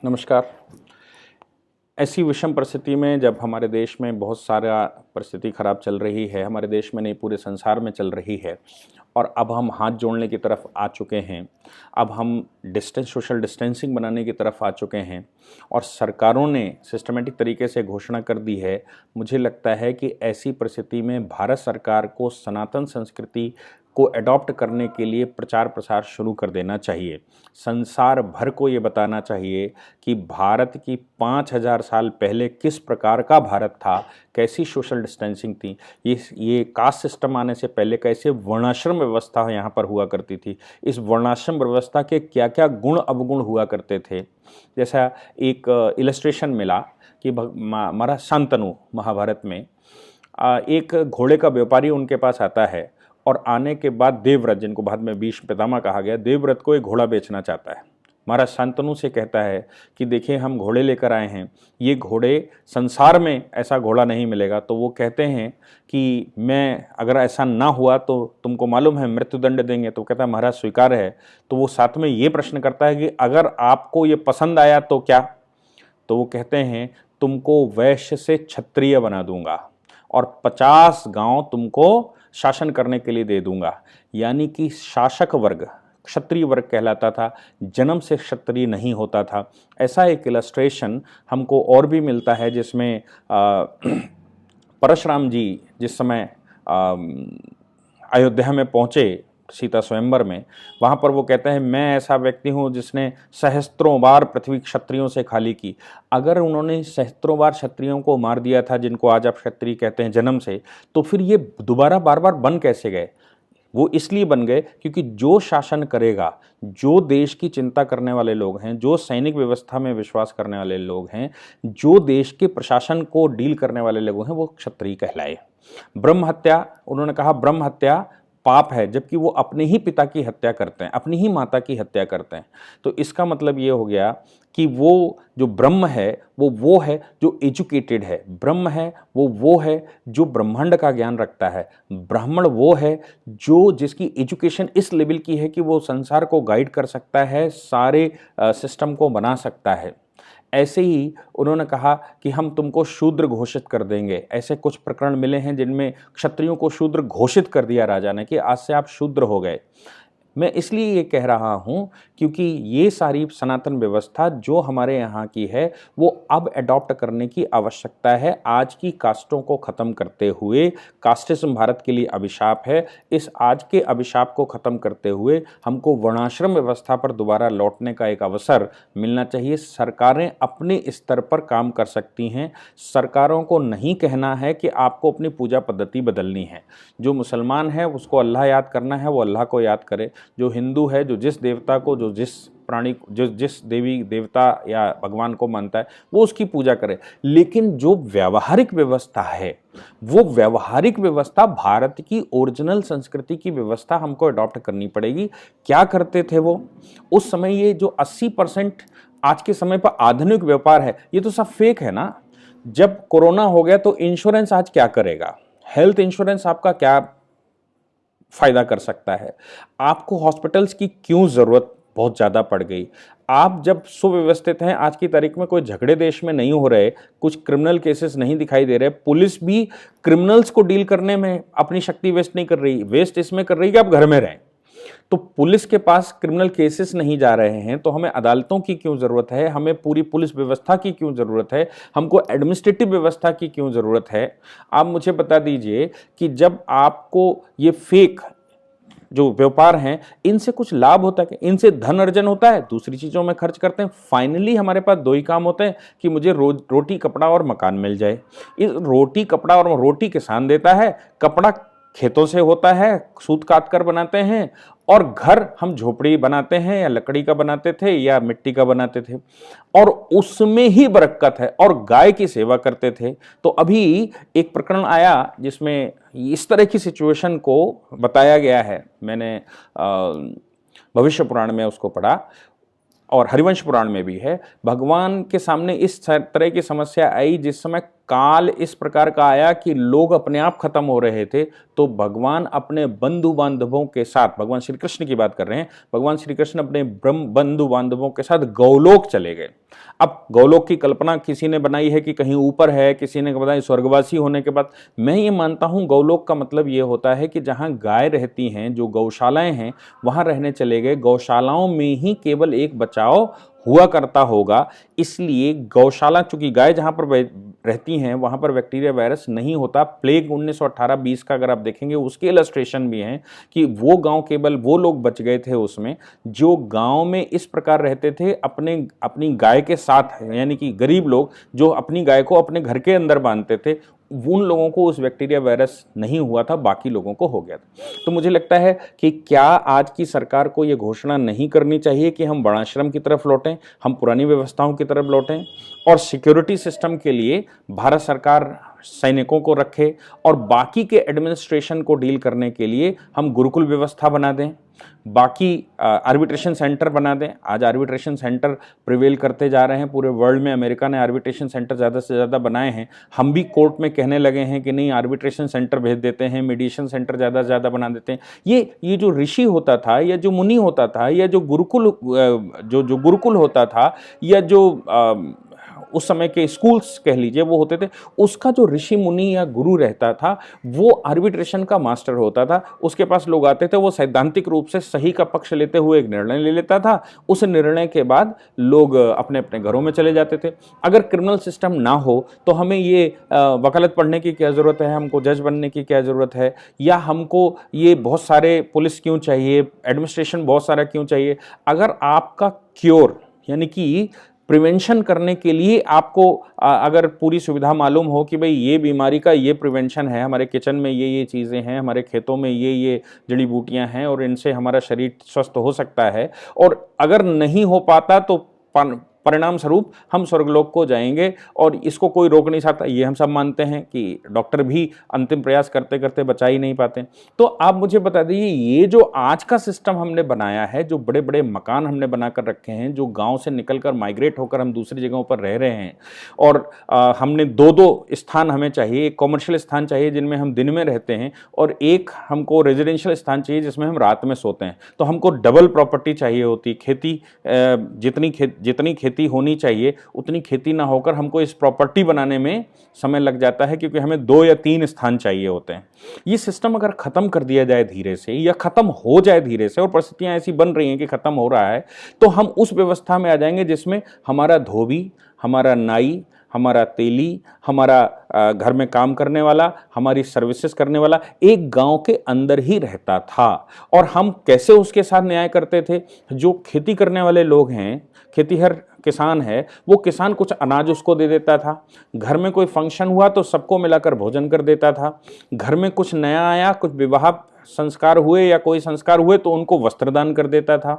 नमस्कार। ऐसी विषम परिस्थिति में जब हमारे देश में बहुत सारा परिस्थिति खराब चल रही है, हमारे देश में नहीं पूरे संसार में चल रही है, और अब हम हाथ जोड़ने की तरफ आ चुके हैं। अब हम सोशल डिस्टेंसिंग बनाने की तरफ आ चुके हैं और सरकारों ने सिस्टमेटिक तरीके से घोषणा कर दी है। मुझे लगता है कि ऐसी परिस्थिति में भारत सरकार को सनातन संस्कृति को अडॉप्ट करने के लिए प्रचार प्रसार शुरू कर देना चाहिए। संसार भर को ये बताना चाहिए कि भारत की 5000 साल पहले किस प्रकार का भारत था, कैसी सोशल डिस्टेंसिंग थी, ये कास्ट सिस्टम आने से पहले कैसे वर्णाश्रम व्यवस्था यहाँ पर हुआ करती थी, इस वर्णाश्रम व्यवस्था के क्या क्या गुण अवगुण हुआ करते थे। जैसा एक इलस्ट्रेशन मिला कि महाराज शांतनु महाभारत में एक घोड़े का व्यापारी उनके पास आता है और आने के बाद देवव्रत, जिनको बाद में भीष्म पितामह कहा गया, देवव्रत को एक घोड़ा बेचना चाहता है। महाराज शांतनु से कहता है कि देखिए हम घोड़े लेकर आए हैं, ये घोड़े संसार में ऐसा घोड़ा नहीं मिलेगा। तो वो कहते हैं कि मैं अगर ऐसा ना हुआ तो तुमको मालूम है मृत्युदंड देंगे। तो कहता है महाराज स्वीकार है। तो वो साथ में ये प्रश्न करता है कि अगर आपको ये पसंद आया तो क्या? तो वो कहते हैं तुमको वैश्य से क्षत्रिय बना दूंगा और 50 गांव तुमको शासन करने के लिए दे दूंगा। यानी कि शासक वर्ग क्षत्रिय वर्ग कहलाता था, जन्म से क्षत्रिय नहीं होता था। ऐसा एक इलस्ट्रेशन हमको और भी मिलता है जिसमें परशुराम जी जिस समय अयोध्या में पहुंचे सीता स्वयंवर में, वहाँ पर वो कहते हैं मैं ऐसा व्यक्ति हूँ जिसने सहस्त्रों बार पृथ्वी क्षत्रियों से खाली की। अगर उन्होंने सहस्त्रों बार क्षत्रियों को मार दिया था, जिनको आज आप क्षत्रिय कहते हैं जन्म से, तो फिर ये दोबारा बार बार बन कैसे गए? वो इसलिए बन गए क्योंकि जो शासन करेगा, जो देश की चिंता करने वाले लोग हैं, जो सैनिक व्यवस्था में विश्वास करने वाले लोग हैं, जो देश के प्रशासन को डील करने वाले लोग हैं, वो क्षत्रिय कहलाए। ब्रह्म हत्या, उन्होंने कहा ब्रह्म हत्या पाप है, जबकि वो अपने ही पिता की हत्या करते हैं, अपनी ही माता की हत्या करते हैं। तो इसका मतलब ये हो गया कि वो जो ब्रह्म है वो है जो एजुकेटेड है, ब्रह्म है वो है जो ब्रह्मांड का ज्ञान रखता है, ब्राह्मण वो है जो जिसकी एजुकेशन इस लेवल की है कि वो संसार को गाइड कर सकता है, सारे सिस्टम को बना सकता है। ऐसे ही उन्होंने कहा कि हम तुमको शूद्र घोषित कर देंगे। ऐसे कुछ प्रकरण मिले हैं जिनमें क्षत्रियों को शूद्र घोषित कर दिया राजा ने कि आज से आप शूद्र हो गए। मैं इसलिए ये कह रहा हूँ क्योंकि ये सारी सनातन व्यवस्था जो हमारे यहाँ की है वो अब अडॉप्ट करने की आवश्यकता है। आज की कास्टों को ख़त्म करते हुए, कास्टिज्म भारत के लिए अभिशाप है, इस आज के अभिशाप को ख़त्म करते हुए हमको वर्णाश्रम व्यवस्था पर दोबारा लौटने का एक अवसर मिलना चाहिए। सरकारें अपने स्तर पर काम कर सकती हैं। सरकारों को नहीं कहना है कि आपको अपनी पूजा पद्धति बदलनी है। जो मुसलमान है उसको अल्लाह याद करना है, वो अल्लाह को याद करे। जो हिंदू है, जो जिस देवता को, जो जिस प्राणी, जो जिस देवी देवता या भगवान को मानता है, वो उसकी पूजा करे। लेकिन जो व्यावहारिक व्यवस्था है, वो व्यावहारिक व्यवस्था भारत की ओरिजिनल संस्कृति की व्यवस्था हमको अडॉप्ट करनी पड़ेगी। क्या करते थे वो उस समय? ये जो 80% आज के समय पर आधुनिक व्यापार है, ये तो सब फेक है ना। जब कोरोना हो गया तो इंश्योरेंस आज क्या करेगा? हेल्थ इंश्योरेंस आपका क्या फायदा कर सकता है? आपको हॉस्पिटल्स की क्यों जरूरत बहुत ज्यादा पड़ गई? आप जब सुव्यवस्थित हैं, आज की तारीख में कोई झगड़े देश में नहीं हो रहे, कुछ क्रिमिनल केसेस नहीं दिखाई दे रहे, पुलिस भी क्रिमिनल्स को डील करने में अपनी शक्ति वेस्ट नहीं कर रही, वेस्ट इसमें कर रही कि आप घर में रहें। तो पुलिस के पास क्रिमिनल केसेस नहीं जा रहे हैं, तो हमें अदालतों की क्यों जरूरत है? हमें पूरी पुलिस व्यवस्था की क्यों जरूरत है? हमको एडमिनिस्ट्रेटिव व्यवस्था की क्यों जरूरत है? आप मुझे बता दीजिए कि जब आपको ये फेक जो व्यापार हैं, इनसे कुछ लाभ होता है? इनसे धन अर्जन होता है, दूसरी चीजों में खर्च करते हैं। फाइनली हमारे पास दो ही काम होते हैं कि मुझे रोटी कपड़ा और मकान मिल जाए। इस रोटी कपड़ा, और रोटी किसान देता है, कपड़ा खेतों से होता है, सूत काट कर बनाते हैं, और घर हम झोपड़ी बनाते हैं या लकड़ी का बनाते थे या मिट्टी का बनाते थे, और उसमें ही बरकत है, और गाय की सेवा करते थे। तो अभी एक प्रकरण आया जिसमें इस तरह की सिचुएशन को बताया गया है। मैंने भविष्य पुराण में उसको पढ़ा और हरिवंश पुराण में भी है। भगवान के सामने इस तरह की समस्या आई जिस समय काल इस प्रकार का आया कि लोग अपने आप खत्म हो रहे थे, तो भगवान अपने बंधु बांधवों के साथ, भगवान श्री कृष्ण की बात कर रहे हैं, भगवान श्री कृष्ण अपने ब्रह्म बंधु बांधवों के साथ गौलोक चले गए। अब गौलोक की कल्पना किसी ने बनाई है कि कहीं ऊपर है, किसी ने बताया स्वर्गवासी होने के बाद। मैं ये मानता हूं गौलोक का मतलब ये होता है कि जहां गाय रहती हैं, जो गौशालाएं हैं, वहां रहने चले गए। गौशालाओं में ही केवल एक बचाव हुआ करता होगा, इसलिए गौशाला, चूंकि गाय जहां पर रहती हैं वहां पर बैक्टीरिया वायरस नहीं होता। प्लेग 1918-20 का अगर आप देखेंगे उसके इलस्ट्रेशन भी हैं कि वो गांव, केवल वो लोग बच गए थे उसमें जो गांव में इस प्रकार रहते थे अपनी गाय के साथ, यानी कि गरीब लोग जो अपनी गाय को अपने घर के अंदर बांधते थे, उन लोगों को उस बैक्टीरिया वायरस नहीं हुआ था, बाकी लोगों को हो गया था। तो मुझे लगता है कि क्या आज की सरकार को यह घोषणा नहीं करनी चाहिए कि हम वर्णाश्रम की तरफ लौटें, हम पुरानी व्यवस्थाओं की तरफ लौटें, और सिक्योरिटी सिस्टम के लिए भारत सरकार सैनिकों को रखे और बाकी के एडमिनिस्ट्रेशन को डील करने के लिए हम गुरुकुल व्यवस्था बना दें, बाकी आर्बिट्रेशन सेंटर बना दें। आज आर्बिट्रेशन सेंटर प्रिवेल करते जा रहे हैं पूरे वर्ल्ड में। अमेरिका ने आर्बिट्रेशन सेंटर ज़्यादा से ज़्यादा बनाए हैं। हम भी कोर्ट में कहने लगे हैं कि नहीं, आर्बिट्रेशन सेंटर भेज देते हैं, मीडिएशन सेंटर ज़्यादा से ज़्यादा बना देते हैं। ये जो ऋषि होता था, या जो मुनि होता था, या जो गुरुकुल होता था, या जो उस समय के स्कूल्स कह लीजिए वो होते थे, उसका जो ऋषि मुनि या गुरु रहता था वो आर्बिट्रेशन का मास्टर होता था। उसके पास लोग आते थे, वो सैद्धांतिक रूप से सही का पक्ष लेते हुए एक निर्णय ले लेता था। उस निर्णय के बाद लोग अपने अपने घरों में चले जाते थे। अगर क्रिमिनल सिस्टम ना हो तो हमें ये वकालत पढ़ने की क्या ज़रूरत है, हमको जज बनने की क्या ज़रूरत है, या हमको ये बहुत सारे पुलिस क्यों चाहिए, एडमिनिस्ट्रेशन बहुत सारा क्यों चाहिए। अगर आपका क्योर यानी कि प्रिवेंशन करने के लिए आपको अगर पूरी सुविधा मालूम हो कि भाई ये बीमारी का ये प्रिवेंशन है, हमारे किचन में ये चीज़ें हैं, हमारे खेतों में ये जड़ी बूटियां हैं और इनसे हमारा शरीर स्वस्थ हो सकता है, और अगर नहीं हो पाता तो परिणाम स्वरूप हम स्वर्गलोक को जाएंगे और इसको कोई रोक नहीं सकता। ये हम सब मानते हैं कि डॉक्टर भी अंतिम प्रयास करते करते बचा ही नहीं पाते। तो आप मुझे बता दीजिए, ये जो आज का सिस्टम हमने बनाया है, जो बड़े बड़े मकान हमने बनाकर रखे हैं, जो गांव से निकलकर माइग्रेट होकर हम दूसरी जगहों पर रह रहे हैं, और हमने दो स्थान हमें चाहिए, एक कॉमर्शियल स्थान चाहिए जिनमें हम दिन में रहते हैं, और एक हमको रेजिडेंशियल स्थान चाहिए जिसमें हम रात में सोते हैं। तो हमको डबल प्रॉपर्टी चाहिए होती। खेती जितनी खेती होनी चाहिए उतनी खेती ना होकर हमको इस प्रॉपर्टी बनाने में समय लग जाता है, क्योंकि हमें 2 या 3 स्थान चाहिए होते हैं। ये सिस्टम अगर खत्म कर दिया जाए धीरे से, या खत्म हो जाए धीरे से, और परिस्थितियां ऐसी बन रही हैं कि खत्म हो रहा है, तो हम उस व्यवस्था में आ जाएंगे जिसमें हमारा धोबी, हमारा नाई, हमारा तेली, हमारा घर में काम करने वाला, हमारी सर्विसेज करने वाला एक गांव के अंदर ही रहता था। और हम कैसे उसके साथ न्याय करते थे? जो खेती करने वाले लोग हैं, खेतीहर किसान है, वो किसान कुछ अनाज उसको दे देता था। घर में कोई फंक्शन हुआ तो सबको मिलाकर भोजन कर देता था। घर में कुछ नया आया, कुछ विवाह संस्कार हुए या कोई संस्कार हुए तो उनको वस्त्रदान कर देता था,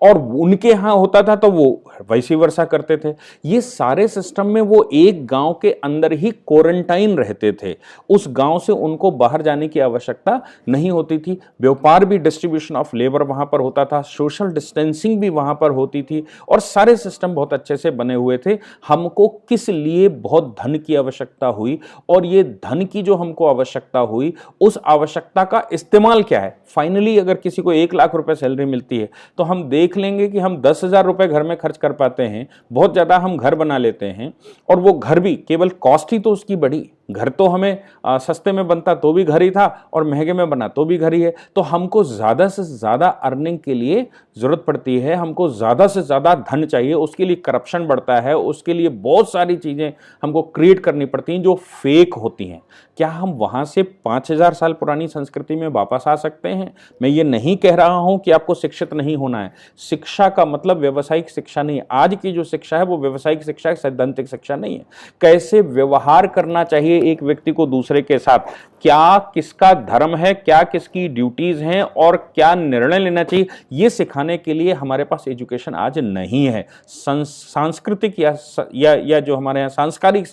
और उनके यहाँ होता था तो वो वैसी वर्षा करते थे। ये सारे सिस्टम में वो एक गांव के अंदर ही क्वारंटाइन रहते थे। उस गांव से उनको बाहर जाने की आवश्यकता नहीं होती थी। व्यापार भी, डिस्ट्रीब्यूशन ऑफ लेबर वहां पर होता था, सोशल डिस्टेंसिंग भी वहां पर होती थी, और सारे सिस्टम बहुत अच्छे से बने हुए थे। हमको किस लिए बहुत धन की आवश्यकता हुई, और ये धन की जो हमको आवश्यकता हुई, उस आवश्यकता का इस्तेमाल क्या है? फाइनली अगर किसी को 1 लाख रुपए सैलरी मिलती है तो हम देख लेंगे कि हम 10,000 रुपए घर में खर्च कर पाते हैं। बहुत ज्यादा हम घर बना लेते हैं, और वो घर भी केवल कॉस्ट ही तो उसकी बढ़ी। घर तो हमें सस्ते में बनता तो भी घर ही था, और महंगे में बना तो भी घर ही है। तो हमको ज्यादा से ज्यादा अर्निंग के लिए जरूरत पड़ती है, हमको ज्यादा से ज्यादा धन चाहिए, उसके लिए करप्शन बढ़ता है, उसके लिए बहुत सारी चीजें हमको क्रिएट करनी पड़ती हैं जो फेक होती हैं। क्या हम वहां से 5,000 साल पुरानी संस्कृति में वापस आ सकते हैं? मैं ये नहीं कह रहा हूं कि आपको शिक्षित नहीं होना है। शिक्षा का मतलब व्यवसायिक शिक्षा नहीं है। आज की जो शिक्षा है वो व्यवसायिक शिक्षा है, सैद्धांतिक शिक्षा नहीं है। कैसे व्यवहार करना चाहिए एक व्यक्ति को दूसरे के साथ, क्या किसका धर्म है, क्या किसकी ड्यूटीज हैं, और क्या निर्णय लेना चाहिए, ये सिखाने के लिए हमारे पास एजुकेशन आज नहीं है। सांस्कृतिक या जो हमारे यहाँ सांस्कारिक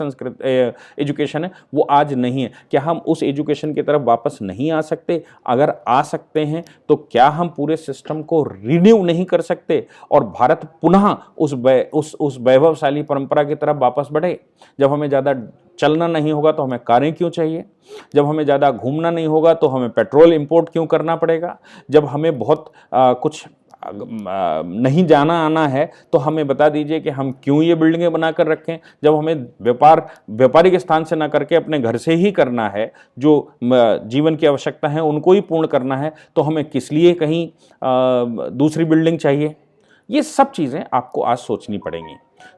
एजुकेशन है वो आज नहीं है। क्या हम उस एजुकेशन की तरफ वापस नहीं आ सकते? अगर आ सकते हैं तो क्या हम पूरे सिस्टम को रिन्यू नहीं कर सकते और भारत पुनः उस वैभवशाली परंपरा की तरफ वापस बढ़े? जब हमें ज़्यादा चलना नहीं होगा तो हमें कारें क्यों चाहिए? जब हमें ज़्यादा घूमना नहीं होगा तो हमें पेट्रोल इंपोर्ट क्यों करना पड़ेगा? जब हमें बहुत कुछ नहीं जाना आना है तो हमें बता दीजिए कि हम क्यों ये बिल्डिंगें बनाकर रखें? जब हमें व्यापारिक स्थान से ना करके अपने घर से ही करना है, जो जीवन की आवश्यकता है उनको ही पूर्ण करना है, तो हमें किस लिए कहीं दूसरी बिल्डिंग चाहिए? ये सब चीज़ें आपको आज सोचनी पड़ेंगी।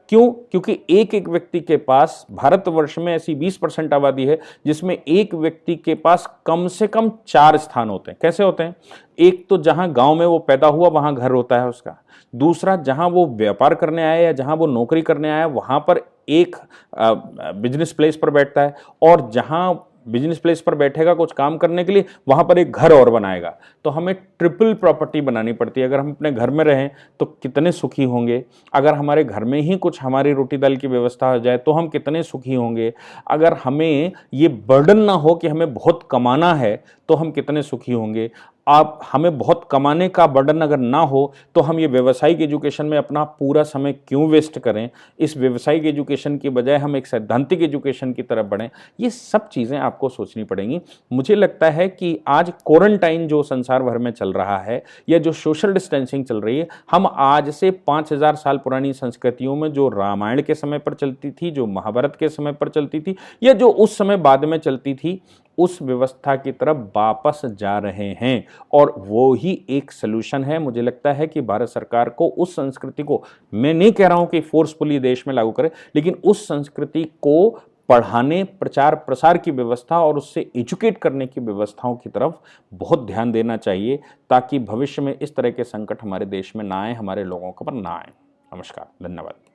क्यों? क्योंकि एक एक व्यक्ति के पास, भारतवर्ष में ऐसी 20% आबादी है जिसमें एक व्यक्ति के पास कम से कम 4 स्थान होते हैं। कैसे होते हैं? एक तो जहां गांव में वो पैदा हुआ वहां घर होता है उसका। दूसरा, जहां वो व्यापार करने आया या जहां वो नौकरी करने आया वहां पर एक बिजनेस प्लेस पर बैठता है, और जहां बिजनेस प्लेस पर बैठेगा कुछ काम करने के लिए वहां पर एक घर और बनाएगा। तो हमें ट्रिपल प्रॉपर्टी बनानी पड़ती है। अगर हम अपने घर में रहें तो कितने सुखी होंगे, अगर हमारे घर में ही कुछ हमारी रोटी दाल की व्यवस्था हो जाए तो हम कितने सुखी होंगे, अगर हमें ये बर्डन ना हो कि हमें बहुत कमाना है तो हम कितने सुखी होंगे। आप हमें बहुत कमाने का बर्डन अगर ना हो तो हम ये व्यावसायिक एजुकेशन में अपना पूरा समय क्यों वेस्ट करें? इस व्यावसायिक एजुकेशन की बजाय हम एक सैद्धांतिक एजुकेशन की तरफ बढ़ें। ये सब चीज़ें आपको सोचनी पड़ेंगी। मुझे लगता है कि आज क्वारंटाइन जो संसार भर में चल रहा है या जो सोशल डिस्टेंसिंग चल रही है, हम आज से 5000 साल पुरानी संस्कृतियों में जो रामायण के समय पर चलती थी, जो महाभारत के समय पर चलती थी, या जो उस समय बाद में चलती थी, उस व्यवस्था की तरफ वापस जा रहे हैं, और वो ही एक सलूशन है। मुझे लगता है कि भारत सरकार को उस संस्कृति को, मैं नहीं कह रहा हूं कि फोर्सफुली देश में लागू करे, लेकिन उस संस्कृति को पढ़ाने, प्रचार प्रसार की व्यवस्था और उससे एजुकेट करने की व्यवस्थाओं की तरफ बहुत ध्यान देना चाहिए, ताकि भविष्य में इस तरह के संकट हमारे देश में ना आए, हमारे लोगों पर ना आए। नमस्कार, धन्यवाद।